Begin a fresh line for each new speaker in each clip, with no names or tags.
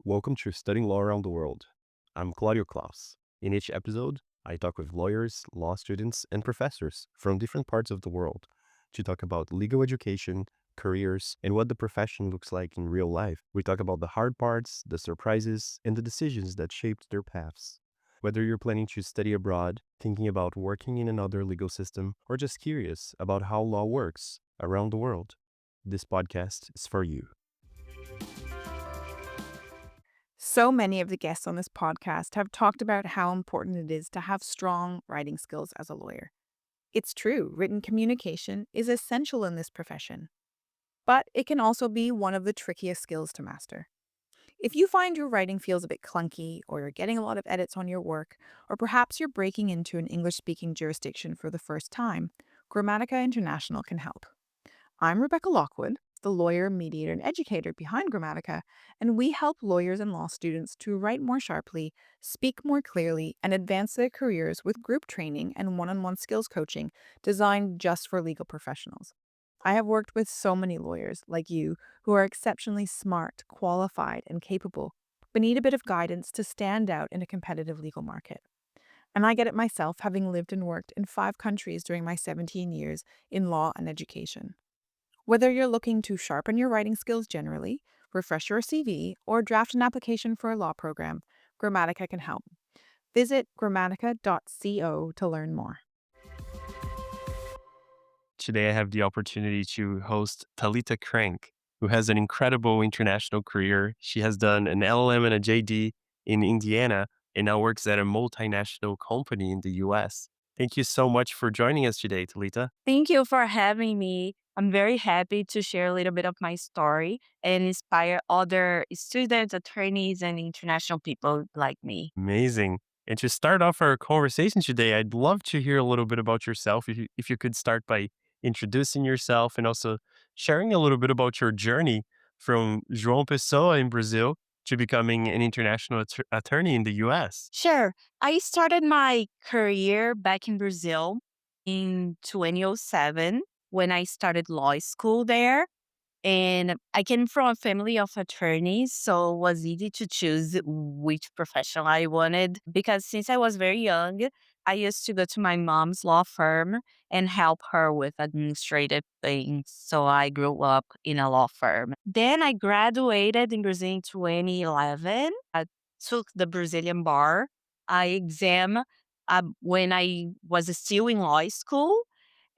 Welcome to Studying Law Around the World. I'm Claudio Klaus. In each episode, I talk with lawyers, law students, and professors from different parts of the world to talk about legal education, careers, and what the profession looks like in real life. We talk about the hard parts, the surprises, and the decisions that shaped their paths. Whether you're planning to study abroad, thinking about working in another legal system, or just curious about how law works around the world, this podcast is for you.
So many of the guests on this podcast have talked about how important it is to have strong writing skills as a lawyer. It's true, written communication is essential in this profession, but it can also be one of the trickiest skills to master. If you find your writing feels a bit clunky, or you're getting a lot of edits on your work, or perhaps you're breaking into an English-speaking jurisdiction for the first time, Grammatica International can help. I'm Rebecca Lockwood, the lawyer, mediator, and educator behind Grammatica, and we help lawyers and law students to write more sharply, speak more clearly, and advance their careers with group training and one-on-one skills coaching designed just for legal professionals. I have worked with so many lawyers like you who are exceptionally smart, qualified, and capable, but need a bit of guidance to stand out in a competitive legal market. And I get it myself, having lived and worked in 5 countries during my 17 years in law and education. Whether you're looking to sharpen your writing skills generally, refresh your CV, or draft an application for a law program, Grammatica can help. Visit grammatica.co to learn more.
Today, I have the opportunity to host Talita Krenk, who has an incredible international career. She has done an LL.M and a JD in Indiana and now works at a multinational company in the US. Thank you so much for joining us today, Talita.
Thank you for having me. I'm very happy to share a little bit of my story and inspire other students, attorneys, and international people like me.
Amazing. And to start off our conversation today, I'd love to hear a little bit about yourself. If you could start by introducing yourself and also sharing a little bit about your journey from João Pessoa in Brazil to becoming an international attorney in the US.
Sure. I started my career back in Brazil in 2007 when I started law school there. And I came from a family of attorneys, so it was easy to choose which profession I wanted because since I was very young, I used to go to my mom's law firm and help her with administrative things. So I grew up in a law firm. Then I graduated in Brazil in 2011. I took the Brazilian bar exam when I was still in law school.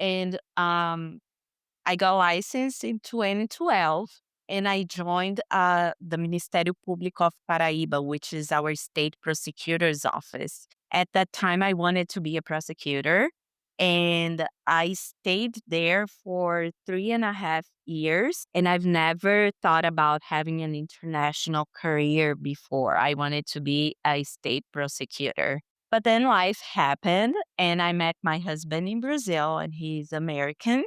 And I got licensed in 2012 and I joined the Ministério Público of Paraíba, which is our state prosecutor's office. At that time, I wanted to be a prosecutor and I stayed there for 3.5 years. And I've never thought about having an international career before. I wanted to be a state prosecutor. But then life happened and I met my husband in Brazil and he's American.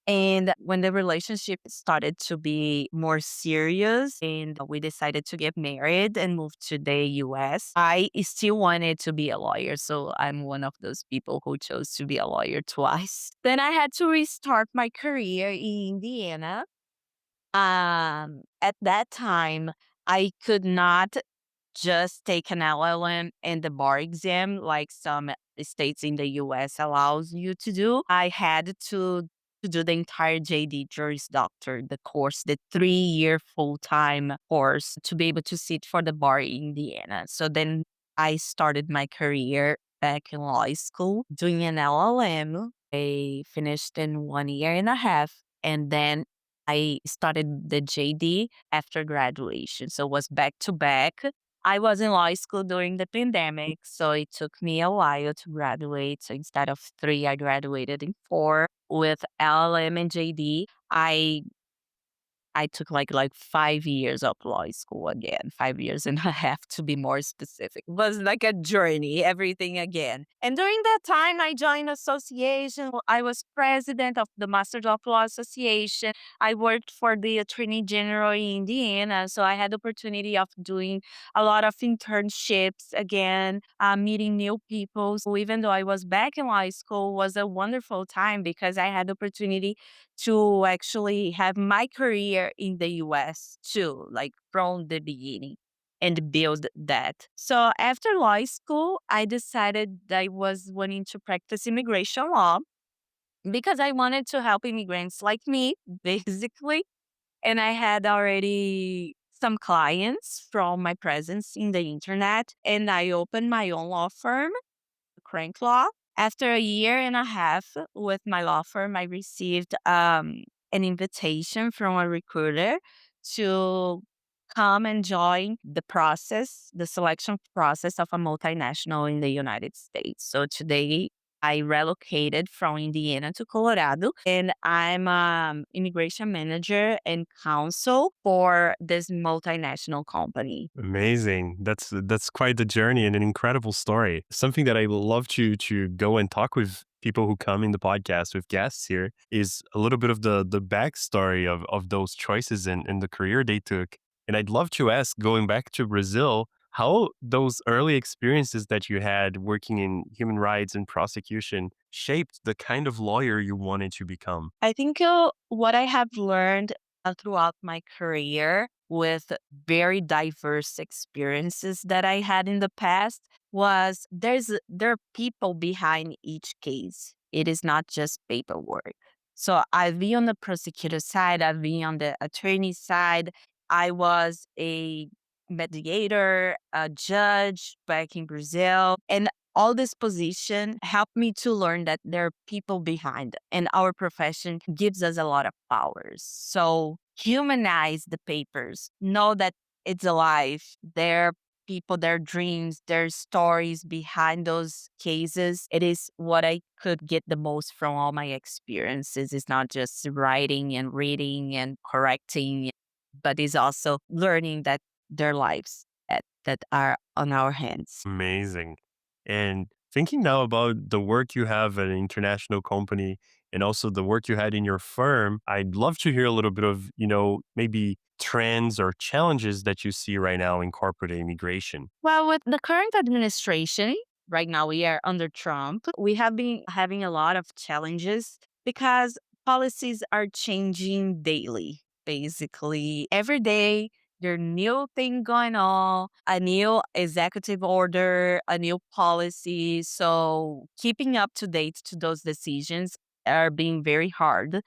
And when the relationship started to be more serious and we decided to get married and move to the US, I still wanted to be a lawyer. So I'm one of those people who chose to be a lawyer twice. Then I had to restart my career in Indiana. At that time, I could not just take an LLM and the bar exam like some states in the US allows you to do. I had to do the entire JD Juris Doctor, the course, the 3-year full-time course to be able to sit for the bar in Indiana. So then I started my career back in law school doing an LLM. I finished in 1.5 years, and then I started the JD after graduation. So it was back to back. I was in law school during the pandemic, so it took me a while to graduate. So instead of 3, I graduated in 4. With LLM and JD, I took like 5 years of law school again, 5.5 years to be more specific. It was like a journey, everything again. And during that time, I joined association. I was president of the Masters of Law Association. I worked for the Attorney General in Indiana, so I had the opportunity of doing a lot of internships again, meeting new people. So even though I was back in law school, it was a wonderful time because I had the opportunity to actually have my career in the US too, like from the beginning. and build that. So after law school, I decided that I was wanting to practice immigration law because I wanted to help immigrants like me, basically. And I had already some clients from my presence in the internet, and I opened my own law firm, Krenk Law. After a year and a half with my law firm, I received an invitation from a recruiter to come and join the process, the selection process of a multinational in the United States. So today I relocated from Indiana to Colorado, and I'm immigration manager and counsel for this multinational company.
Amazing. That's quite the journey and an incredible story. Something that I would love to go and talk with people who come in the podcast with guests here is a little bit of the backstory of those choices and the career they took. And I'd love to ask, going back to Brazil, how those early experiences that you had working in human rights and prosecution shaped the kind of lawyer you wanted to become.
I think what I have learned throughout my career with very diverse experiences that I had in the past was there are people behind each case. It is not just paperwork. So I've been on the prosecutor side, I've been on the attorney side. I was a mediator, a judge back in Brazil, and all this position helped me to learn that there are people behind, and our profession gives us a lot of powers. So humanize the papers, know that it's alive. There are people, their dreams, their stories behind those cases. It is what I could get the most from all my experiences. It's not just writing and reading and correcting, but it's also learning that their lives that are on our hands.
Amazing. And thinking now about the work you have at an international company and also the work you had in your firm, I'd love to hear a little bit of, maybe trends or challenges that you see right now in corporate immigration.
Well, with the current administration, right now we are under Trump, we have been having a lot of challenges because policies are changing daily, basically. Every day, there are new thing going on, a new executive order, a new policy. So keeping up to date to those decisions are being very hard.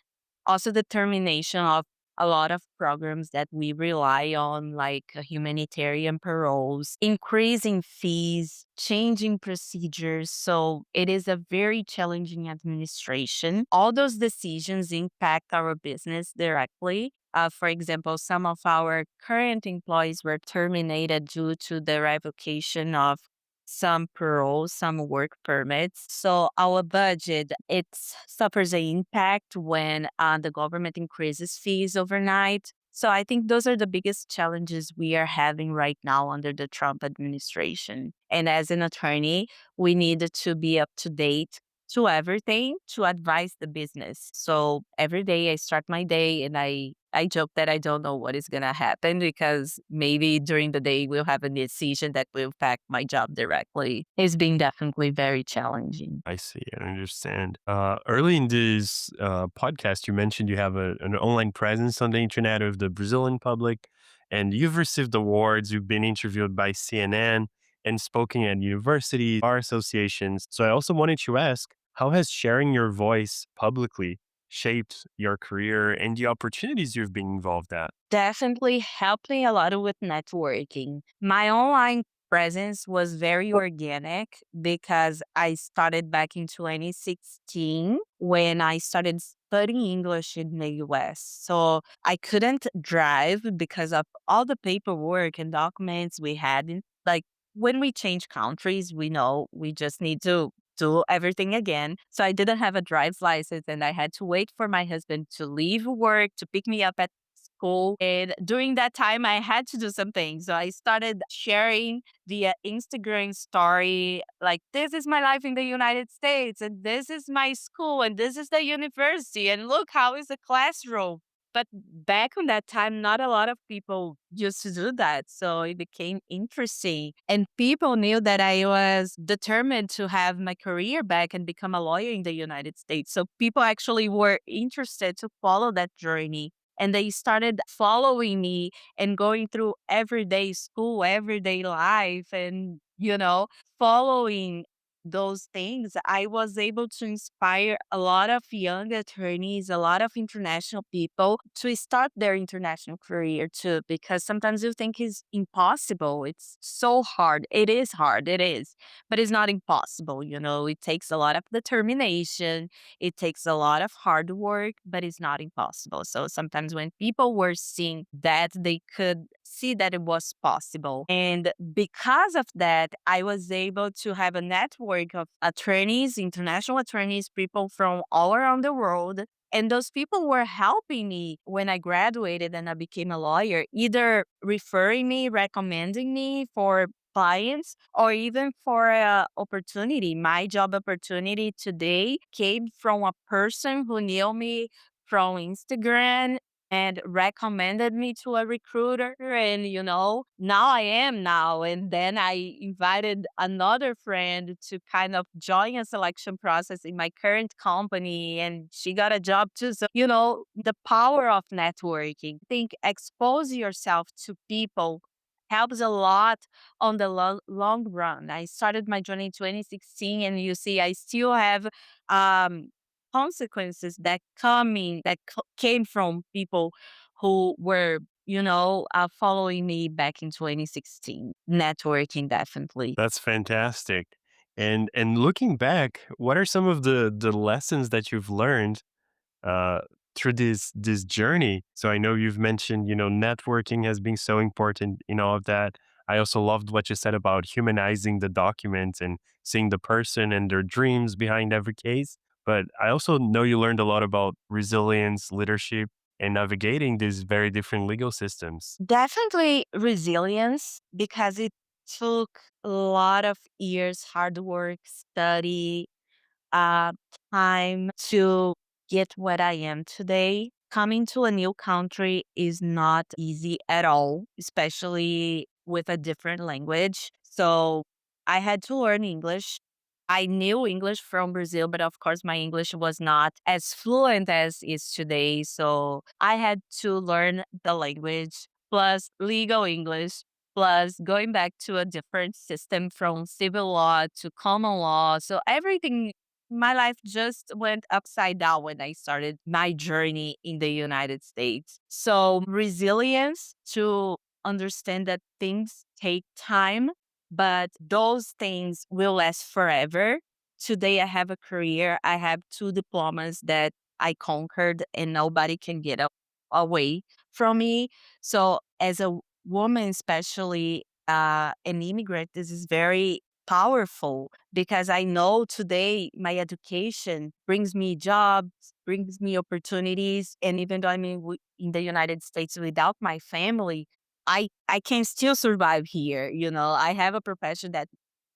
Also, the termination of a lot of programs that we rely on, like humanitarian paroles, increasing fees, changing procedures. So it is a very challenging administration. All those decisions impact our business directly. For example, some of our current employees were terminated due to the revocation of some paroles, some work permits. So our budget, it suffers an impact when the government increases fees overnight. So I think those are the biggest challenges we are having right now under the Trump administration. And as an attorney, we need to be up to date to everything to advise the business. So every day I start my day and I joke that I don't know what is going to happen because maybe during the day we'll have a decision that will affect my job directly. It's been definitely very challenging.
I see. I understand. Early in this podcast, you mentioned you have an online presence on the internet of the Brazilian public, and you've received awards. You've been interviewed by CNN and spoken at universities, bar associations. So I also wanted to ask, how has sharing your voice publicly shaped your career and the opportunities you've been involved at?
Definitely helped me a lot with networking. My online presence was very organic because I started back in 2016 when I started studying English in the US. So I couldn't drive because of all the paperwork and documents we had. Like when we change countries, we know we just need to do everything again. So I didn't have a driver's license and I had to wait for my husband to leave work to pick me up at school. And during that time, I had to do something. So I started sharing via Instagram story, like, this is my life in the United States, and this is my school, and this is the university, and look how is the classroom. But back on that time, not a lot of people used to do that. So it became interesting. And people knew that I was determined to have my career back and become a lawyer in the United States. So people actually were interested to follow that journey. And they started following me and going through everyday school, everyday life, and, following those things. I was able to inspire a lot of young attorneys, a lot of international people to start their international career too, because sometimes you think it's impossible. It's so hard. It is hard. It is, but it's not impossible. It takes a lot of determination. It takes a lot of hard work, but it's not impossible. So sometimes when people were seeing that, they could see that it was possible. And because of that, I was able to have a network of attorneys, international attorneys, people from all around the world. And those people were helping me when I graduated and I became a lawyer, either referring me, recommending me for clients, or even for a opportunity. My job opportunity today came from a person who knew me from Instagram and recommended me to a recruiter. And, now I am now. And then I invited another friend to kind of join a selection process in my current company, and she got a job too. So, the power of networking. I think expose yourself to people helps a lot on the long run. I started my journey in 2016, and you see, I still have um, consequences that came from people who were, following me back in 2016. Networking, definitely.
That's fantastic. And looking back, what are some of the lessons that you've learned uh, through this journey? So I know you've mentioned, networking has been so important in all of that. I also loved what you said about humanizing the documents and seeing the person and their dreams behind every case. But I also know you learned a lot about resilience, leadership, and navigating these very different legal systems.
Definitely resilience, because it took a lot of years, hard work, study, uh, time to get what I am today. Coming to a new country is not easy at all, especially with a different language. So I had to learn English. I knew English from Brazil, but of course, my English was not as fluent as is today. So I had to learn the language plus legal English plus going back to a different system from civil law to common law. So everything, my life just went upside down when I started my journey in the United States. So resilience to understand that things take time, but those things will last forever. Today, I have a career. I have two diplomas that I conquered, and nobody can get away from me. So, as a woman, especially an immigrant, this is very powerful, because I know today my education brings me jobs, brings me opportunities. And even though I'm in the United States without my family, I can still survive here. I have a profession that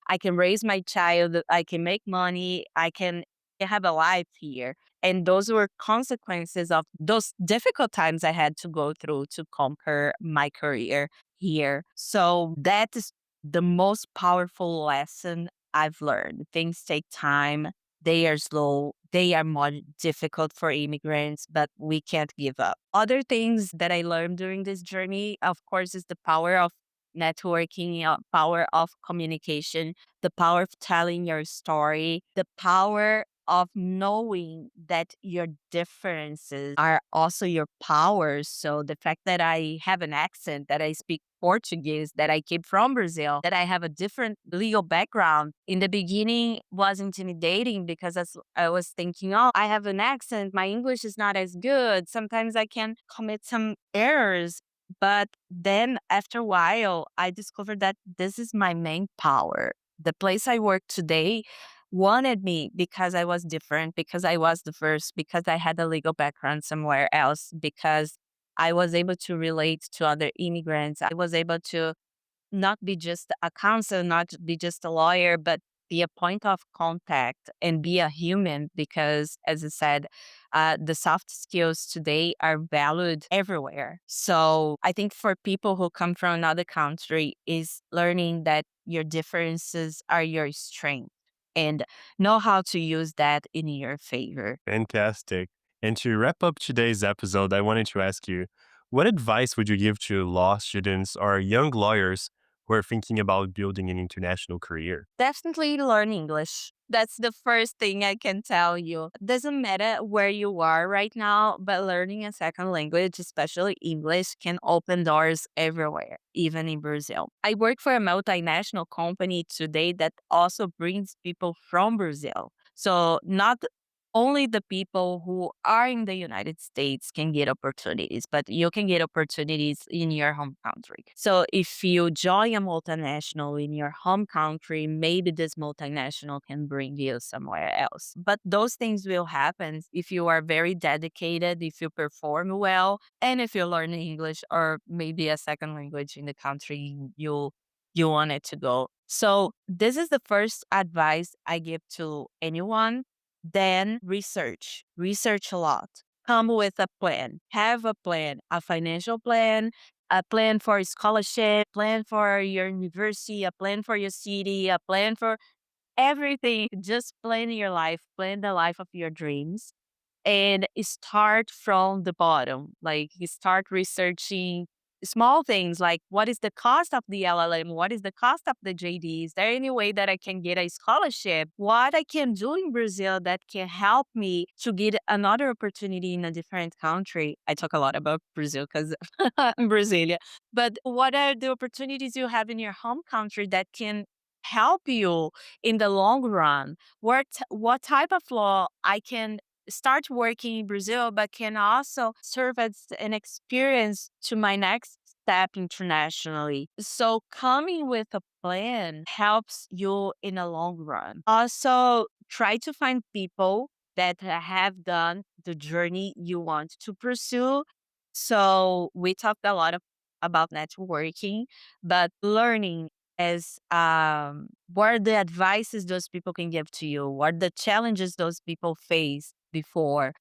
I can raise my child, I can make money, I can have a life here. And those were consequences of those difficult times I had to go through to conquer my career here. So that is the most powerful lesson I've learned. Things take time, they are slow, they are more difficult for immigrants, but we can't give up. Other things that I learned during this journey, of course, is the power of networking, power of communication, the power of telling your story, the power of knowing that your differences are also your powers. So the fact that I have an accent, that I speak Portuguese, that I came from Brazil, that I have a different legal background, in the beginning was intimidating, because as I was thinking, oh, I have an accent, my English is not as good. Sometimes I can commit some errors. But then after a while, I discovered that this is my main power. The place I work today wanted me because I was different, because I was diverse, because I had a legal background somewhere else, because I was able to relate to other immigrants. I was able to not be just a counsel, not be just a lawyer, but be a point of contact and be a human. Because, as I said, the soft skills today are valued everywhere. So I think for people who come from another country, is learning that your differences are your strength, and know how to use that in your favor.
Fantastic. And to wrap up today's episode, I wanted to ask you, what advice would you give to law students or young lawyers who are thinking about building an international career?
Definitely learn English. That's the first thing I can tell you. Doesn't matter where you are right now, but learning a second language, especially English, can open doors everywhere, even in Brazil. I work for a multinational company today that also brings people from Brazil. So, not only the people who are in the United States can get opportunities, but you can get opportunities in your home country. So if you join a multinational in your home country, maybe this multinational can bring you somewhere else. But those things will happen if you are very dedicated, if you perform well, and if you learn English or maybe a second language in the country you want it to go. So this is the first advice I give to anyone. Then research a lot. Come with a plan. Have a plan, a financial plan, a plan for scholarship, plan for your university, a plan for your city, a plan for everything. Just plan your life, plan the life of your dreams and start from the bottom. Like you start researching small things like what is the cost of the LLM? What is the cost of the JD? Is there any way that I can get a scholarship? What I can do in Brazil that can help me to get another opportunity in a different country? I talk a lot about Brazil because I'm Brazilian. But what are the opportunities you have in your home country that can help you in the long run? What type of law I can start working in Brazil, but can also serve as an experience to my next step internationally. So coming with a plan helps you in the long run. Also, try to find people that have done the journey you want to pursue. So we talked a lot about networking, but learning is what are the advices those people can give to you, what are the challenges those people face before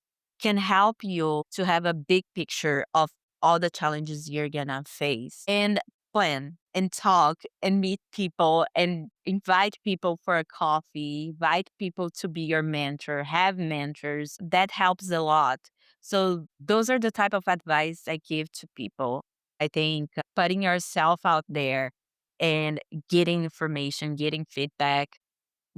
can help you to have a big picture of all the challenges you're gonna face and plan and talk and meet people and invite people for a coffee, invite people to be your mentor, have mentors. That helps a lot. So those are the type of advice I give to people. I think putting yourself out there and getting information, getting feedback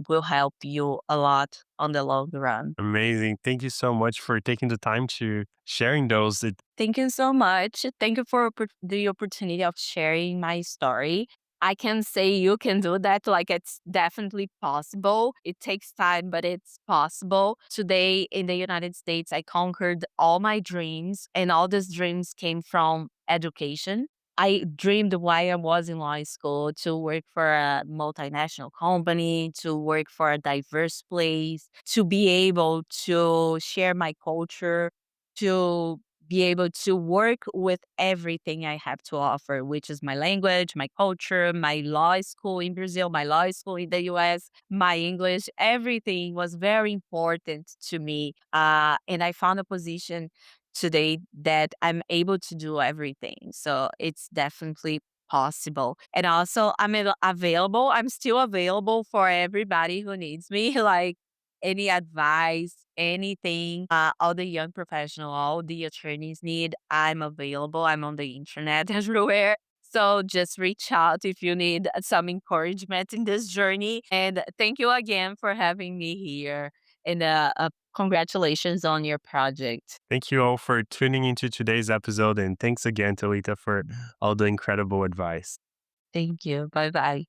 will help you a lot on the long run.
Amazing. Thank you so much for taking the time to sharing those.
Thank you so much. Thank you for the opportunity of sharing my story. I can say you can do that. Like it's definitely possible. It takes time, but it's possible. Today in the United States, I conquered all my dreams, and all these dreams came from education. I dreamed while I was in law school to work for a multinational company, to work for a diverse place, to be able to share my culture, to be able to work with everything I have to offer, which is my language, my culture, my law school in Brazil, my law school in the US, my English, everything was very important to me. And I found a position today that I'm able to do everything. So it's definitely possible. And also, available. I'm still available for everybody who needs me. Like, any advice, anything, all the young professional, all the attorneys need, I'm available. I'm on the internet everywhere. So just reach out if you need some encouragement in this journey. And thank you again for having me here. And congratulations on your project.
Thank you all for tuning into today's episode. And thanks again, Talita, for all the incredible advice.
Thank you. Bye bye.